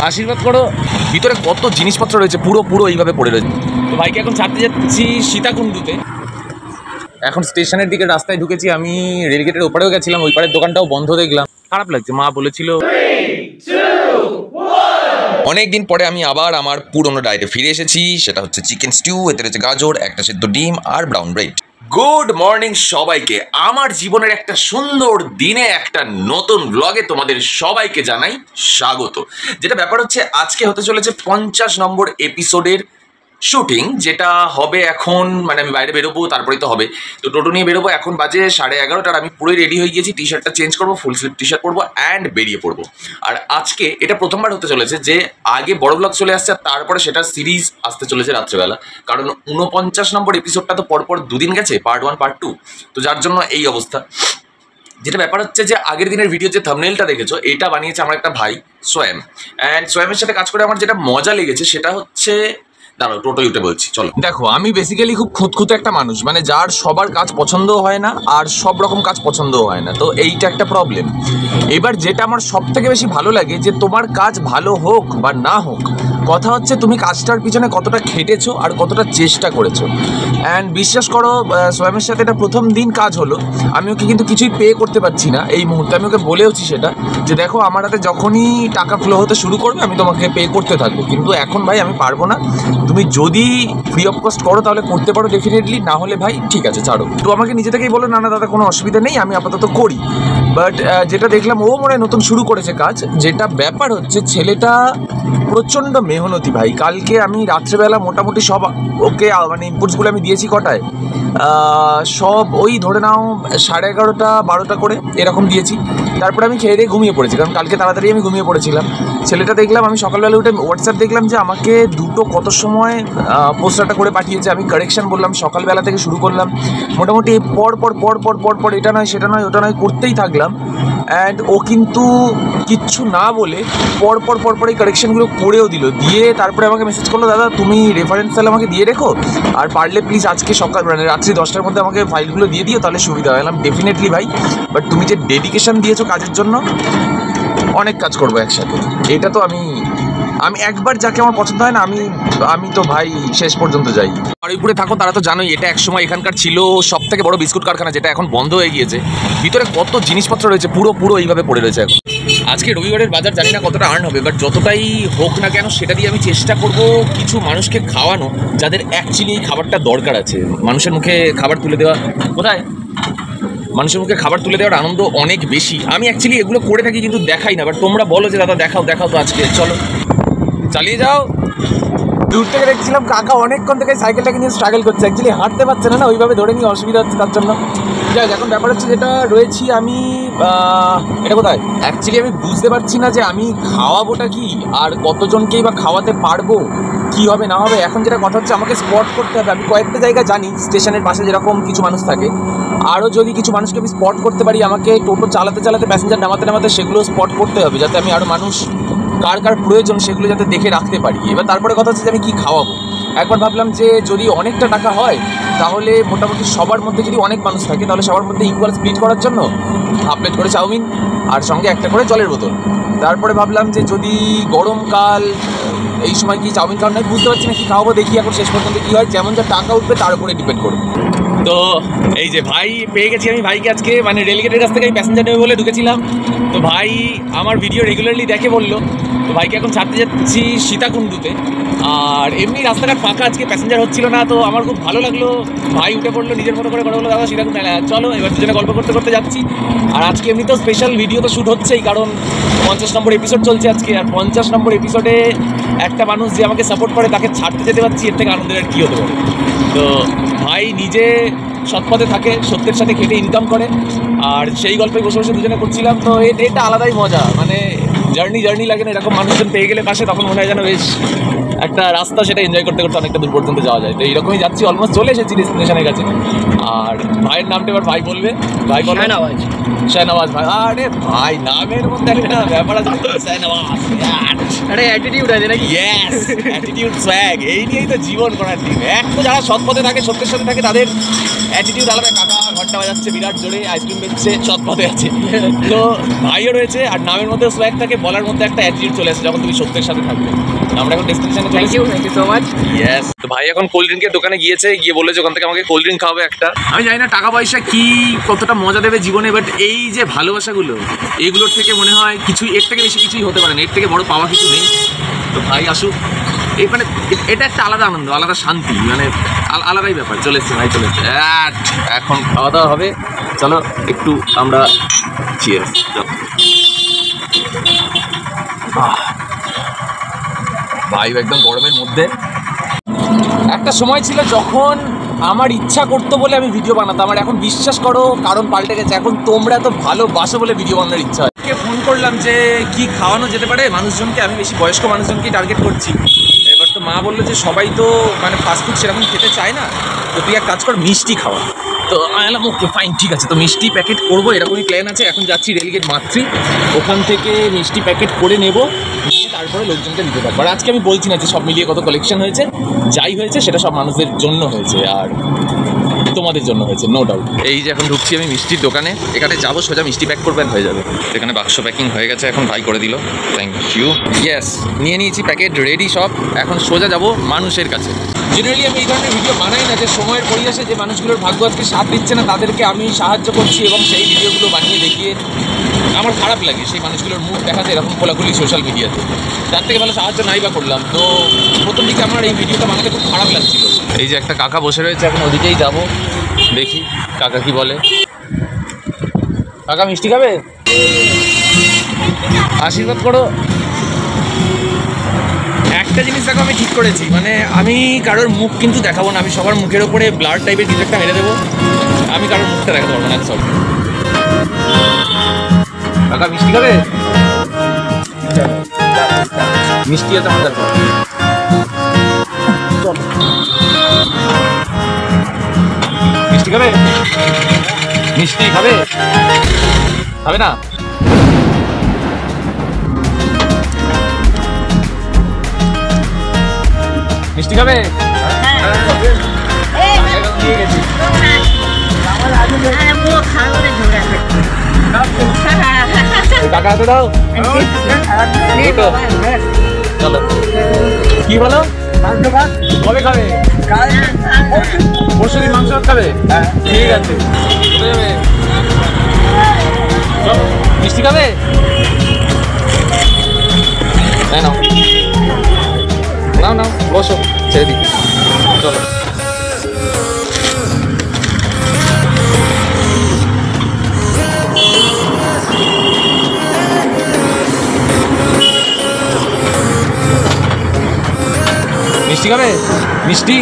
আশীর্বাদ করো। ভিতরে কত জিনিসপত্র রয়েছে, পুরো পুরো এইভাবে পড়ে রয়েছে। তো ভাইকে এখন ছাড়তে যাচ্ছি সীতাকুণ্ডুতে। এখন স্টেশনের দিকে রাস্তায় ঢুকেছি। আমি রেলগেটের ওপারেও গেছিলাম, ওই পারের দোকানটাও বন্ধ দেখলাম, খারাপ লাগছে। মা বলেছিল। অনেকদিন পরে আমি আবার আমার পুরনো ডায়েটে ফিরে এসেছি। সেটা হচ্ছে চিকেন স্টিউ, এতে রয়েছে গাজর, একটা সেদ্ধ ডিম আর ব্রাউন ব্রেড। গুড মর্নিং সবাইকে। আমার জীবনের একটা সুন্দর দিনে একটা নতুন ব্লগে তোমাদের সবাইকে জানাই স্বাগত। যেটা ব্যাপার হচ্ছে, আজকে হতে চলেছে 50 নম্বর এপিসোডের শুটিং, যেটা হবে এখন। মানে আমি বাইরে বেরোবো, তারপরেই তো হবে। তো টোটো নিয়ে বেরোবো। এখন বাজে 11:30। আমি পুরোই রেডি হয়ে গিয়েছি। টি শার্টটা চেঞ্জ করবো, ফুল স্লিভ টি শার্ট পরবো অ্যান্ড বেরিয়ে পড়বো। আর আজকে এটা প্রথমবার হতে চলেছে যে আগে বড় ব্লগ চলে আসছে, আর তারপরে সেটা সিরিজ আসতে চলেছে রাত্রেবেলা। কারণ 49 নম্বর এপিসোডটা তো পরপর দুদিন গেছে, পার্ট 1 পার্ট 2। তো যার জন্য এই অবস্থা। যেটা ব্যাপার হচ্ছে যে আগের দিনের ভিডিও যে থাম্বনেলটা দেখেছো, এটা বানিয়েছে আমার একটা ভাই সোয়েম। অ্যান্ড সোয়েমের সাথে কাজ করে আমার যেটা মজা লেগেছে সেটা হচ্ছে, দাঁড়াও টোটোই উঠে বলছি চলো। দেখো, আমি বেসিক্যালি খুব খুঁতখুঁতে একটা মানুষ, মানে যার সবার কাজ পছন্দও হয় না আর সব রকম কাজ পছন্দও হয় না। তো এইটা একটা প্রবলেম। এবার যেটা আমার সব থেকে বেশি ভালো লাগে, যে তোমার কাজ ভালো হোক বা না হোক, কথা হচ্ছে তুমি কাজটার পিছনে কতটা খেটেছো আর কতটা চেষ্টা করেছো। অ্যান্ড বিশ্বাস করো, সোয়ামের সাথে এটা প্রথম দিন কাজ হলো। আমি ওকে কিন্তু কিছুই পে করতে পারছি না এই মুহূর্তে। আমি ওকে বলেওছি সেটা, যে দেখো আমার হাতে যখনই টাকা ফ্লো হতে শুরু করবে আমি তোমাকে পে করতে থাকবো, কিন্তু এখন ভাই আমি পারবো না। তুমি যদি ফ্রি অফ কস্ট করো তাহলে করতে পারো ডেফিনেটলি, না হলে ভাই ঠিক আছে ছাড়ো। তো আমাকে নিজে থেকেই বলো, না না দাদা কোনো অসুবিধা নেই, আমি আপাতত করি। বাট যেটা দেখলাম, ও মনে হয় নতুন শুরু করেছে কাজ। যেটা ব্যাপার হচ্ছে, ছেলেটা প্রচণ্ড মেহনতি ভাই। কালকে আমি রাত্রেবেলা মোটামুটি সব ওকে মানে ইনপুটসগুলো আমি দিয়েছি কটায়, সব ওই ধরে নাও 11:30 12টা করে এরকম দিয়েছি। তারপরে আমি খেয়ে দিয়ে ঘুমিয়ে পড়েছি, কারণ কালকে তাড়াতাড়ি আমি ঘুমিয়ে পড়েছিলাম। ছেলেটা দেখলাম, আমি সকালবেলা উঠে হোয়াটসঅ্যাপ দেখলাম যে আমাকে দুটো কত সময় পোস্টারটা করে পাঠিয়েছে। আমি কারেকশান বললাম, সকালবেলা থেকে শুরু করলাম, মোটামুটি পর পর এটা নয় সেটা নয় ওটা নয় করতেই থাকলাম। অ্যান্ড ও কিন্তু কিচ্ছু না বলে পর এই কারেকশানগুলো করেও দিল। দিয়ে তারপরে আমাকে মেসেজ করলো, দাদা তুমি রেফারেন্স তাহলে আমাকে দিয়ে রেখো, আর পারলে প্লিজ আজকে সকাল মানে রাত্রি 10টার মধ্যে আমাকে ফাইলগুলো দিয়ে দিও, তাহলে সুবিধা হয়। এলাম ডেফিনেটলি ভাই, বাট তুমি যে ডেডিকেশন দিয়েছো কাজের জন্য, অনেক কাজ করবো একসাথে। এটা তো আমি একবার যাকে আমার পছন্দ হয় না, আমি তো ভাই শেষ পর্যন্ত যাই। বারুইপুরে থাকো তারা তো জানোই, এটা একসময় এখানকার ছিল সব থেকে বড় বিস্কুট কারখানা, যেটা এখন বন্ধ হয়ে গিয়েছে। ভিতরে কত জিনিসপত্র রয়েছে, পুরো এইভাবে পড়ে রয়েছে এখন। আজকে রবিবারের বাজার জানি না কতটা আর্ন হবে, বাট যতটাই হোক না কেন সেটা দিয়ে আমি চেষ্টা করব কিছু মানুষকে খাওয়ানো, যাদের অ্যাকচুয়ালি এই খাবারটা দরকার আছে। মানুষের মুখে খাবার তুলে দেওয়া, কোথায় মানুষের মুখে খাবার তুলে দেওয়ার আনন্দ অনেক বেশি। আমি অ্যাকচুয়ালি এগুলো করে থাকি কিন্তু দেখাই না, বাট তোমরা বলো যে দাদা দেখাও তো আজকে চলো চালিয়ে যাও। দূর থেকে দেখছিলাম কাকা অনেকক্ষণ থেকে সাইকেলটাকে নিয়ে স্ট্রাগল করছে, অ্যাকচুয়ালি হাঁটতে পারছে না, ওইভাবে ধরে নিয়ে অসুবিধা হচ্ছে তার জন্য। যাই, এখন ব্যাপার হচ্ছে যেটা রয়েছি আমি, এটা কোথায় অ্যাকচুয়ালি আমি বুঝতে পারছি না যে আমি খাওয়াবোটা কি, আর কতজনকেই বা খাওয়াতে পারবো, কী হবে না হবে। এখন যেটা কথা হচ্ছে, আমাকে স্পট করতে হবে। আমি কয়েকটা জায়গা জানি, স্টেশনের পাশে যেরকম কিছু মানুষ থাকে, আরও যদি কিছু মানুষকে আমি স্পট করতে পারি, আমাকে টোটো চালাতে প্যাসেঞ্জার নামাতে সেগুলো স্পট করতে হবে, যাতে আমি আরও মানুষ কার প্রয়োজন সেগুলো যাতে দেখে রাখতে পারি। এবার তারপরে কথা হচ্ছে যে আমি কী খাওয়াবো। একবার ভাবলাম যে যদি অনেকটা টাকা হয়, তাহলে মোটামুটি সবার মধ্যে যদি অনেক মানুষ থাকে, তাহলে সবার মধ্যে ইকুয়াল স্প্লিট করার জন্য 1/2 প্লেট করে চাউমিন আর সঙ্গে একটা করে জলের বোতল। তারপরে ভাবলাম যে যদি গরমকাল, এই সময় কি চাউমিন খাওয়ার নয়, বুঝতে পারছি না কী খাওয়াবো, দেখি এখন শেষ পর্যন্ত কী হয়। যেমন যা টাকা উঠবে তার উপরে ডিপেন্ড করবে। তো এই যে ভাই পেয়ে গেছি আমি ভাইকে আজকে, মানে রেলগেটের কাছ থেকে আমি প্যাসেঞ্জার নেবে বলে ঢুকেছিলাম। তো ভাই আমার ভিডিও রেগুলারলি দেখে বললো, তো ভাইকে এখন ছাড়তে যাচ্ছি সীতাকুণ্ডুতে। আর এমনি রাস্তাঘাট ফাঁকা, আজকে প্যাসেঞ্জার হচ্ছিল না, তো আমার খুব ভালো লাগলো। ভাই উঠে পড়লো, নিজের মতো করে কথা বললো, দাদা সীতাকুণ্ড চলো, এবার দুজনে গল্প করতে যাচ্ছি। আর আজকে এমনি তো স্পেশাল ভিডিও তো শ্যুট হচ্ছেই, কারণ 50 নম্বর এপিসোড চলছে আজকে। আর 50 নম্বর এপিসোডে একটা মানুষ যে আমাকে সাপোর্ট করে, তাকে ছাড়তে যেতে পারছি, এর থেকে আনন্দের আর কী হতে পারে। তো ভাই নিজে সৎপথে থাকে, সত্যের সাথে খেটে ইনকাম করে, আর সেই গল্পে বসে দুজনে করছিলাম। তো এটা আলাদাই মজা, মানে জার্নি লাগে না, এরকম মানুষজন পেয়ে গেলে পাশে, তখন মনে হয় যেন বেশ একটা রাস্তা, সেটা এনজয় করতে অনেকটা দূর পর্যন্ত যাওয়া যায়। তো এইরকমই যাচ্ছি, অলমোস্ট চলে এসেছি ডেস্টিনেশনের কাছে। আর ভাইয়ের নামটা এবার ভাই বলবে, ভাই বলবে শাহনওয়াজ ভাই। আরে ভাই নামের মধ্যে একটা ব্যাপার আছে, শাহনওয়াজ আরে অ্যাটিটিউড আছে নাকি? ইয়েস, অ্যাটিটিউড সোয়াগ, এই নিয়েই তো জীবন করার দিন। এক তো যারা সৎ পথে থাকে, সত্যের সাথে থাকে, তাদের অ্যাটিটিউড আলাদা। কাকা ঘন্টা বাজাচ্ছে, বিরাট জোরে আইসক্রিম বেচছে, সৎ পথে আছে। তো ভাইও রয়েছে, আর নামের মধ্যে সোয়াগ থাকে, বলার মধ্যে একটা অ্যাটিটিউড চলে আসে যখন তুমি সত্যের সাথে থাকবে। আমরা এখন ডেস্টিনেশনে thank you so much. Yes. তো ভাই এখন কোল্ড ড্রিঙ্কের দোকানে গিয়েছে, গিয়ে বলেছে ওখান থেকে আমাকে কোল্ড ড্রিঙ্ক খাওয়াবে একটা। আমি জানি না টাকা পয়সা কি কতটা মজা দেবে জীবনে, বাট এই যে ভালোবাসাগুলো, এইগুলোর থেকে মনে হয় কিছুই, এর থেকে বেশি কিছুই হতে পারে না, এর থেকে বড় পাওয়া কিছু নেই। তো ভাই আসুক, এই মানে এটা একটা আলাদা আনন্দ, আলাদা শান্তি, মানে আলাদাই ব্যাপার। চলে এসছে ভাই, চলে এসছে। এখন খাওয়া দাওয়া হবে, চলো একটু আমরা চিয়ার্স। ভাই একদম গরমের মধ্যে। একটা সময় ছিল যখন আমার ইচ্ছা করতো বলে আমি ভিডিও বানাতাম, আর এখন বিশ্বাস করো কারণ পাল্টে গেছে। এখন তোমরা তো ভালোবাসো বলে ভিডিও বানানোর ইচ্ছা হয়। ফোন করলাম যে কি খাওয়ানো যেতে পারে মানুষজনকে, আমি বেশি বয়স্ক মানুষজনকেই টার্গেট করছি। এবার তো মা বললো যে সবাই তো মানে ফাস্টফুড সেরকম খেতে চায় না, তো তুই এক কাজ কর, মিষ্টি খাওয়া। তো আমি বললাম ওকে ফাইন, ঠিক আছে। তো মিষ্টি প্যাকেট করবো এরকমই প্ল্যান আছে। এখন যাচ্ছি রেলগেট মাতৃ, ওখান থেকে মিষ্টি প্যাকেট করে নেবো, নিয়ে তারপরে লোকজনকে দিতে পারবো। আর আজকে আমি বলছি না যে সব মিলিয়ে কত কালেকশন হয়েছে, যাই হয়েছে সেটা সব মানুষদের জন্য হয়েছে আর তোমাদের জন্য হয়েছে, নো ডাউট। এই যে এখন ঢুকছি আমি মিষ্টির দোকানে, এখানে যাবো, সোজা মিষ্টি প্যাক করবেন হয়ে যাবে। এখানে বাক্স প্যাকিং হয়ে গেছে, এখন ভাই করে দিল, থ্যাংক ইউ। ইয়েস, নিয়ে নিয়েছি প্যাকেট, রেডি সব। এখন সোজা যাব মানুষের কাছে। জেনারেলি আমি এই ধরনের ভিডিও বানাই না, যে সময়ের পরিবেশে যে মানুষগুলোর ভাগ্য আজকে সাথ দিচ্ছে না তাদেরকে আমি সাহায্য করছি এবং সেই ভিডিওগুলো বানিয়ে দেখিয়ে আমার খারাপ লাগে সেই মানুষগুলোর মুখ দেখাতে এরকম খোলাখুলি সোশ্যাল মিডিয়াতে। তার থেকে ভালো সাহায্য নাই বা করলাম। তো প্রথম দিকে আমার এই ভিডিওটা বানাতে খুব খারাপ লাগছিল। এই যে একটা কাকা বসে রয়েছে, এখন ওদিকেই যাব, দেখি কাকা কি বলে। কাকা মিষ্টি খাবে? আশীর্বাদ করো। একটা জিনিস দেখো আমি ঠিক করেছি, মানে আমি কারোর মুখ কিন্তু দেখাবো না, আমি সবার মুখের ওপরে ব্লার টাইপের কিছু একটা মেরে দেবো, আমি কারোর মুখটা দেখাতে পারবো না। সব কাকা মিষ্টি খাবে? মিষ্টি আছে আমার দরকার। মিষ্টি খাবে? মিষ্টি খাবে? খাবে না? মিষ্টি খাবে? কাকা হাতে দাও। চলো, কি বলো? কবে খাবে? পরশু দিন মাংস খাবে? ঠিক আছে, মিষ্টি খাবে? নাও নাও নাও, বসো, ছেড়ে দিই, চলো। মিষ্টি খাবে? মিষ্টি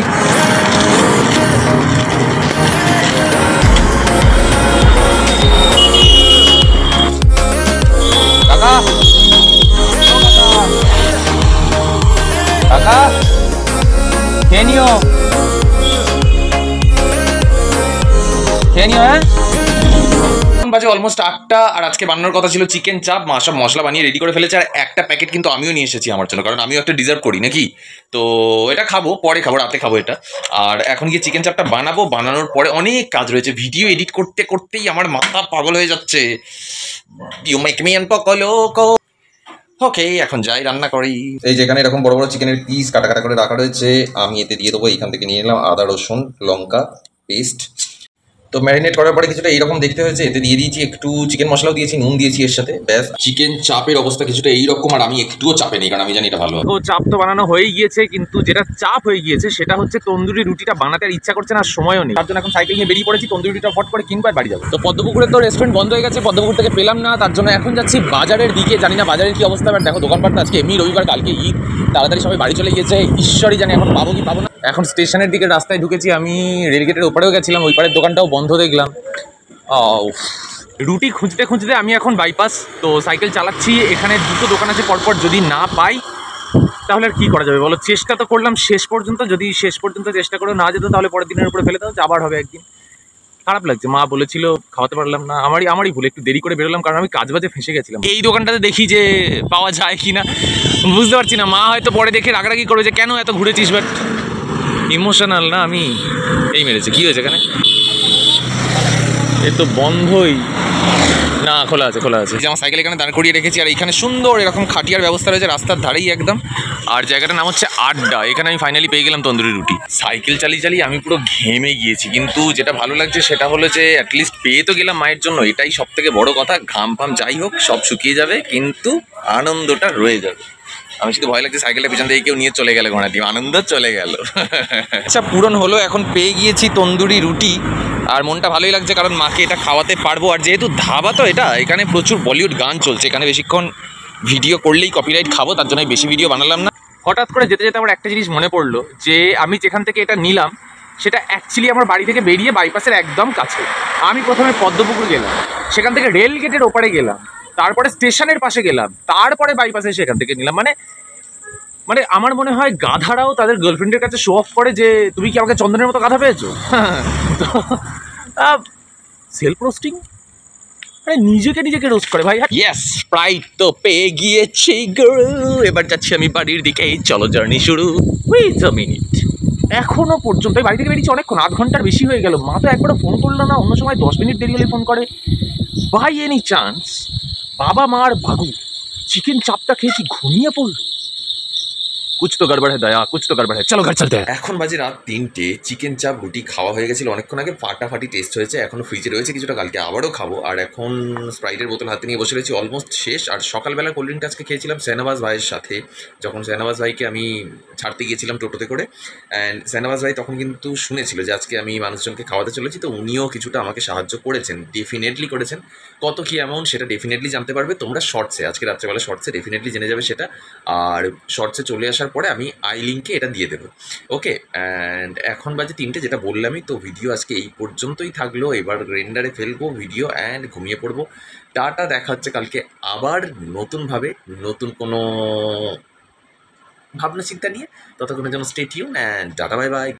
কাকা, কাকা খেয়ে নিও, খেয়ে নিও। হ্যাঁ, বাজে অলমোস্ট 8টা, আর আজকে বানানোর কথা ছিল চিকেন চাপ। মা সব মশলা বানিয়ে রেডি করে ফেলেছে, আর একটা প্যাকেট কিন্তু আমিও নিয়ে এসেছি আমার জন্য, কারণ আমিও একটা ডিজার্ভ করি নাকি। তো এটা খাবো, পরে খাবো, রাতে খাবো এটা। আর এখন গিয়ে চিকেন চাপটা বানাবো, বানানোর পরে অনেক কাজ রয়েছে, ভিডিও এডিট করতে করতেই আমার মাথা পাগল হয়ে যাচ্ছে। ইউ মেক মি আনপকলোকো। ওকে, এখন যাই রান্না করি। এই যেখানে এরকম বড় বড় চিকেনের পিস কাটা কাটা করে রাখা রয়েছে, আমি এতে দিয়ে দেবো। এইখান থেকে নিয়ে নিলাম আদা রসুন লঙ্কা পেস্ট। তো ম্যারিনেট করার পরে কিছুটা এইরকম দেখতে হয়েছে, এতে দিয়ে দিয়েছি একটু চিকেন মশলাও দিয়েছি, নুন দিয়েছি এর সাথে, ব্যাস। চিকেন চাপের অবস্থা কিছুটা এইরকম, আর আমি একটুও চাপে নেই, কারণ আমি জানি এটা ভালো হবে। তো চাপ তো বানানো হয়ে গিয়েছে, কিন্তু যেটা চাপ হয়ে গিয়েছে সেটা হচ্ছে তন্দুরি রুটিটা বানাতে আর ইচ্ছা করছে না, সময়ও নেই। তার জন্য এখন সাইকেল নিয়ে বেরিয়ে পড়েছি, তন্দুরি রুটিটা ফট করে কিনবো আর বাড়ি যাবো। তো পদ্মপুকুরের তো রেস্টুরেন্ট বন্ধ হয়ে গেছে, পদ্মপুকুর থেকে পেলাম না, তার জন্য এখন যাচ্ছি বাজারের দিকে। জানি না বাজারের কি অবস্থা, বাট দেখো দোকানপাট আজকে এমনি রবিবার, কালকে ঈদ, তাড়াতাড়ি সবাই বাড়ি চলে গিয়েছে। ঈশ্বরই জানি এখন পাবো কি পাবো না। এখন স্টেশনের দিকে রাস্তায় ঢুকেছি, আমি রেলগেটের ওপারেও গেছিলাম, ওই পারের দোকানটাও বন্ধ দেখলাম। রুটি খুঁজতে খুঁজতে আমি এখন বাইপাস, তো সাইকেল চালাচ্ছি। এখানে দুটো দোকান আছে পরপর, যদি না পাই তাহলে আর কী করা যাবে বলো। চেষ্টা তো করলাম শেষ পর্যন্ত, যদি শেষ পর্যন্ত চেষ্টা করে না যেত তাহলে পরের দিনের উপরে ফেলে দাও, আবার হবে একদিন। খারাপ লাগছে, মা বলেছিল খাওয়াতে পারলাম না, আমারই ভুল, একটু দেরি করে বেরোলাম কারণ আমি কাজ বাজে ফেঁসে গেছিলাম। এই দোকানটাতে দেখি যে পাওয়া যায় কিনা, বুঝতে পারছি না। মা হয়তো পরে দেখে রাগারাগি করবে যে কেন এত ঘুরেছিস, বাট ইমোশনাল না আমি। এই মেরেছে, কি হয়েছে এখানে? এ তো বন্ধই না, খোলা আছে খোলা আছে। আমার সাইকেল এখানে দাঁড় করিয়ে রেখেছি, আর এখানে সুন্দর এরকম খাটিয়ার ব্যবস্থা রয়েছে রাস্তার ধারেই একদম। আর জায়গাটার নাম হচ্ছে আড্ডা। এখানে আমি ফাইনালি পেয়ে গেলাম তন্দুরি রুটি। সাইকেল চালিয়ে চালিয়ে আমি পুরো ঘেমে গিয়েছি, কিন্তু যেটা ভালো লাগছে সেটা হলো যে অ্যাটলিস্ট পেয়ে তো গেলাম মায়ের জন্য, এটাই সব থেকে বড় কথা। ঘাম ফাম যাই হোক সব শুকিয়ে যাবে, কিন্তু আনন্দটা রয়ে যাবে। আমি শুধু ভয় লাগছে সাইকেলটা পিছন থেকে কেউ নিয়ে চলে গেলে ঘোড়াটি, আনন্দ চলে গেল। আচ্ছা, পূরণ হলো, এখন পেয়ে গিয়েছি তন্দুরি রুটি, আর মনটা ভালোই লাগছে কারণ মাকে এটা খাওয়াতে পারবো। আর যেহেতু ধাবা তো এটা, এখানে প্রচুর বলিউড গান চলছে, এখানে বেশিক্ষণ ভিডিও করলেই কপিরাইট খাবো, তার জন্য বেশি ভিডিও বানালাম না। হঠাৎ করে যেতে যেতে আমার একটা জিনিস মনে পড়লো যে আমি যেখান থেকে এটা নিলাম সেটা অ্যাকচুয়ালি আমার বাড়ি থেকে বেরিয়ে বাইপাসের একদম কাছে। আমি প্রথমে পদ্মপুকুর গেলাম, সেখান থেকে রেল গেটের ওপারে গেলাম, তারপরে স্টেশনের পাশে গেলাম, তারপরে বাইপাসে সেখান থেকে নিলাম। মানে আমার মনে হয় গাধারাও তাদের গার্লফ্রেন্ডের কাছে শো অফ করে যে তুমি কি আমাকে চন্দনের মতো গাধা পেয়েছো। তো সেলফ রোস্টিং, মানে নিজেকে রোস্ট করে ভাই। ইয়েস, স্প্রাইট তো পেয়ে গিয়েছি গার্ল, এবার যাচ্ছি আমি বাড়ির দিকে, চলো জার্নি শুরু। ওয়েট আ মিনিট, এখনো পর্যন্ত বাড়ি থেকে বেরিয়েছি অনেকক্ষণ, 8 ঘন্টার বেশি হয়ে গেল, মা তো একবারও ফোন করলো না। অন্য সময় 10 মিনিট দেরি হলে ফোন করে। বাই এনি চান্স বাবা মার বাবু চিকেন চাপটা খেয়ে কি ঘুমিয়ে পড়লো? কুছ তো গড়বড় है দয়া, কুছ তো গড়বড় है, চলো ঘর চলতে हैं। এখন বাজে রাত 3টে। চিকেন চাপ রুটি খাওয়া হয়ে গেছিল অনেকক্ষণ আগে, ফাটাফাটি টেস্ট হয়েছে, এখনো ফ্রিজে রয়েছে কিছুটা, কালকে আবারও খাবো। আর এখন স্প্রাইটের বোতল হাতে নিয়ে বসে রয়েছি, অলমোস্ট শেষ। আর সকালবেলা কোল্ড ড্রিঙ্কটা আজকে খেয়েছিলাম শাহনওয়াজ ভাইয়ের সাথে, যখন শাহনওয়াজ ভাইকে আমি ছাড়তে গিয়েছিলাম টোটোতে করে। অ্যান্ড শাহনওয়াজ ভাই তখন কিন্তু শুনেছিল যে আজকে আমি মানুষজনকে খাওয়াতে চলেছি, তো উনিও কিছুটা আমাকে সাহায্য করেছেন, ডেফিনেটলি করেছেন। কত কী অ্যামাউন্ট সেটা ডেফিনেটলি জানতে পারবে তোমরা শর্টসে, আজকে রাত্রেবেলা শর্টসে ডেফিনেটলি জেনে যাবে সেটা। আর শর্টসে চলে আসার পরে আমি লিঙ্কে এটা দিয়ে দেবো। ওকে, অ্যান্ড এখন বাজে 3টে, যেটা বললামই। তো ভিডিও আজকে এই পর্যন্তই থাকলো, এবার রেন্ডারে ফেলবো ভিডিও অ্যান্ড ঘুমিয়ে পড়বো। টাটা, দেখা হচ্ছে কালকে আবার নতুনভাবে, নতুন কোনো ভাবনা চিন্তা নিয়ে। ততক্ষণের জন্য stay tune and tata, bye bye.